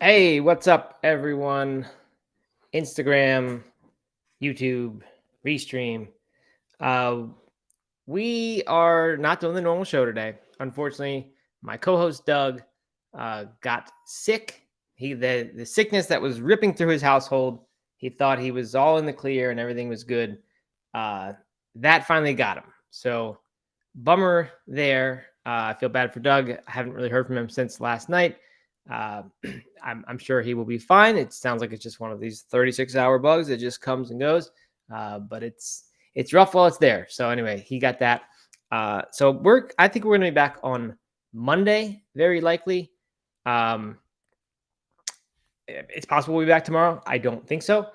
Hey, what's up, everyone? Instagram, YouTube, Restream. Uh, we are not doing the normal show today. Unfortunately, my co-host Doug got sick. The sickness that was ripping through his household. He thought he was all in the clear and everything was good. Uh, that finally got him. So bummer there. I feel bad for Doug. I haven't really heard from him since last night. Uh, I'm sure he will be fine. It sounds like it's just one of these 36-hour bugs that just comes and goes. But it's rough while it's there. So anyway, he got that. So I think we're going to be back on Monday, very likely. It's possible we'll be back tomorrow. I don't think so.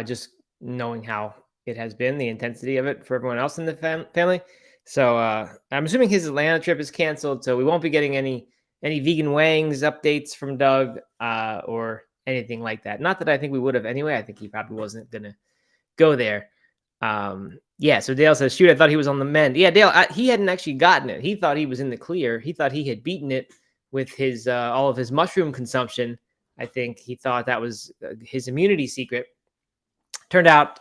Just knowing how it has been, the intensity of it for everyone else in the family. So I'm assuming his Atlanta trip is canceled, so we won't be getting any vegan wangs updates from Doug or anything like that. Not that I think we would have anyway. I think he probably wasn't gonna go there. Yeah. So Dale says, "Shoot, I thought he was on the mend." Yeah, Dale, he hadn't actually gotten it. He thought he was in the clear. He thought he had beaten it with his all of his mushroom consumption. I think he thought that was his immunity secret. Turned out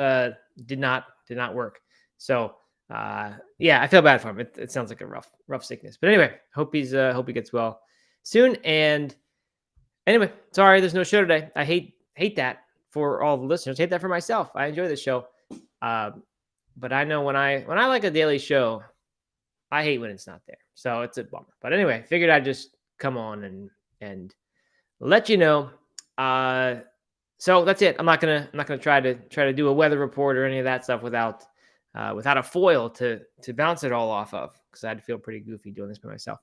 did not work. So yeah, I feel bad for him. It sounds like a rough sickness. But anyway, hope he gets well soon. And anyway, sorry there's no show today. I hate that for all the listeners. Hate that for myself. I enjoy this show. But I know when I like a daily show, I hate when it's not there. So it's a bummer. But anyway, figured I'd just come on and let you know. So that's it. I'm not gonna try to do a weather report or any of that stuff without a foil to bounce it all off of, because I'd feel pretty goofy doing this by myself.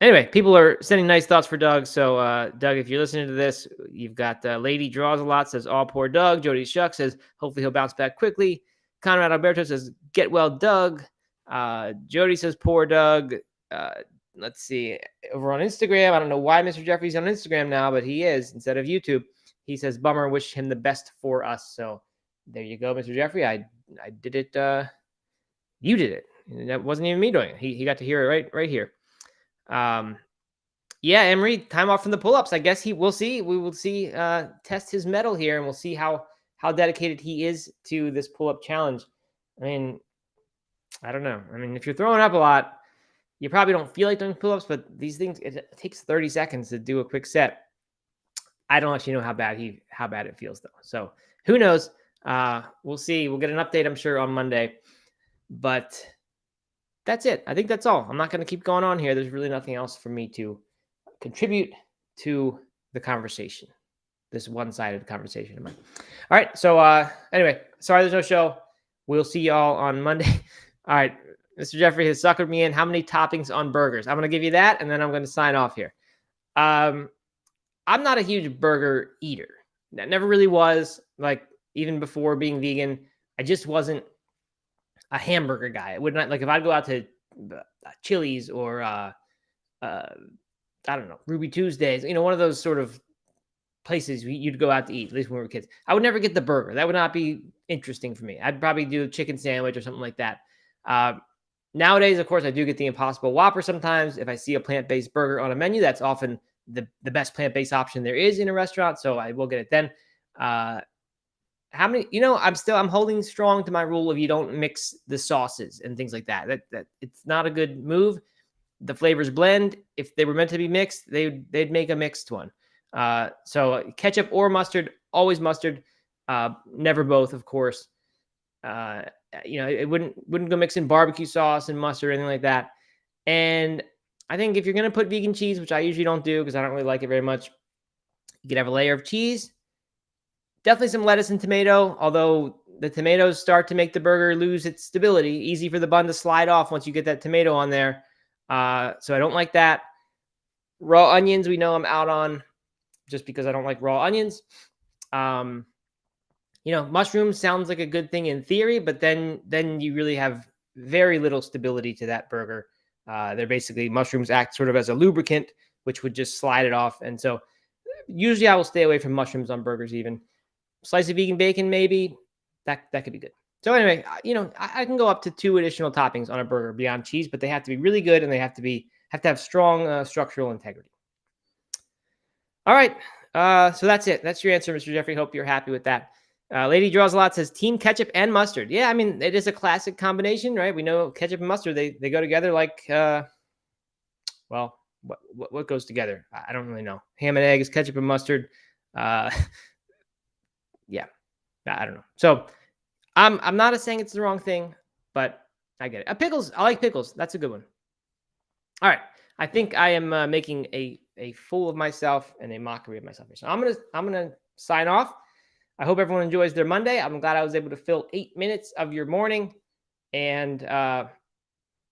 Anyway, people are sending nice thoughts for Doug. So Doug, if you're listening to this, you've got Lady Draws a Lot says, "All poor Doug." Jody Shuck says, "Hopefully he'll bounce back quickly." Conrad Alberto says, "Get well, Doug." Jody says, "Poor Doug." Let's see, over on Instagram, I don't know why Mr. Jeffrey's on Instagram now, but he is instead of YouTube. He says, "Bummer, wish him the best for us." So there you go, Mr. Jeffrey. I did it. You did it. That wasn't even me doing it. He got to hear it right here. Yeah, Emery, time off from the pull-ups. I guess we'll see. We will see, test his mettle here, and we'll see how dedicated he is to this pull-up challenge. I mean, I don't know. I mean, if you're throwing up a lot, you probably don't feel like doing pull-ups, but these things, it takes 30 seconds to do a quick set. I don't actually know how bad it feels though. So who knows? We'll see. We'll get an update, I'm sure, on Monday. But that's it. I think that's all. I'm not going to keep going on here. There's really nothing else for me to contribute to the conversation. This one-sided conversation of mine. All right. So anyway, sorry there's no show. We'll see y'all on Monday. All right. Mr. Jeffrey has suckered me in. How many toppings on burgers? I'm going to give you that, and then I'm going to sign off here. I'm not a huge burger eater. That never really was. Like, even before being vegan, I just wasn't a hamburger guy. It would not, like, if I'd go out to Chili's or I don't know, Ruby Tuesdays, one of those sort of places you'd go out to eat, at least when we were kids. I would never get the burger. That would not be interesting for me. I'd probably do a chicken sandwich or something like that. Nowadays, of course, I do get the Impossible Whopper sometimes. If I see a plant-based burger on a menu, that's often the best plant-based option there is in a restaurant, so I will get it then. How many? I'm holding strong to my rule of you don't mix the sauces and things like that. That it's not a good move. The flavors blend. If they were meant to be mixed, they'd make a mixed one. So ketchup or mustard, always mustard. Never both, of course. It wouldn't go mix in barbecue sauce and mustard or anything like that. And I think if you're going to put vegan cheese, which I usually don't do because I don't really like it very much, you could have a layer of cheese, definitely some lettuce and tomato, although the tomatoes start to make the burger lose its stability. Easy for the bun to slide off once you get that tomato on there. So I don't like that. Raw onions, we know I'm out on just because I don't like raw onions. Mushrooms sounds like a good thing in theory, but then you really have very little stability to that burger. They're basically, mushrooms act sort of as a lubricant, which would just slide it off. And so usually I will stay away from mushrooms on burgers. Even slice of vegan bacon, maybe that could be good. So anyway, I can go up to 2 additional toppings on a burger beyond cheese, but they have to be really good and they have to have strong structural integrity. All right. So that's it. That's your answer, Mr. Jeffrey. Hope you're happy with that. Lady Draws a Lot says team ketchup and mustard. Yeah, I mean, it is a classic combination, right? We know ketchup and mustard, they go together like, well, what goes together? I don't really know. Ham and eggs, ketchup and mustard. Uh, yeah, I don't know. So I'm not saying it's the wrong thing, but I get it. Pickles, I like pickles. That's a good one. All right. I think I am making a fool of myself and a mockery of myself here. So I'm gonna sign off. I hope everyone enjoys their Monday. I'm glad I was able to fill 8 minutes of your morning, and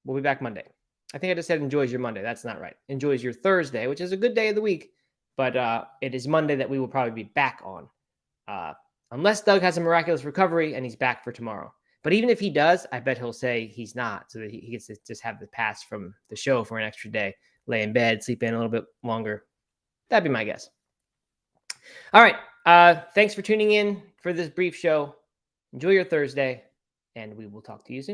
we'll be back Monday. I think I just said enjoys your Monday. That's not right. Enjoys your Thursday, which is a good day of the week, but it is Monday that we will probably be back on, uh, unless Doug has a miraculous recovery and he's back for tomorrow. But even if he does, I bet he'll say he's not, so that he gets to just have the pass from the show for an extra day, lay in bed, sleep in a little bit longer. That'd be my guess. All right. Thanks for tuning in for this brief show. Enjoy your Thursday, and we will talk to you soon.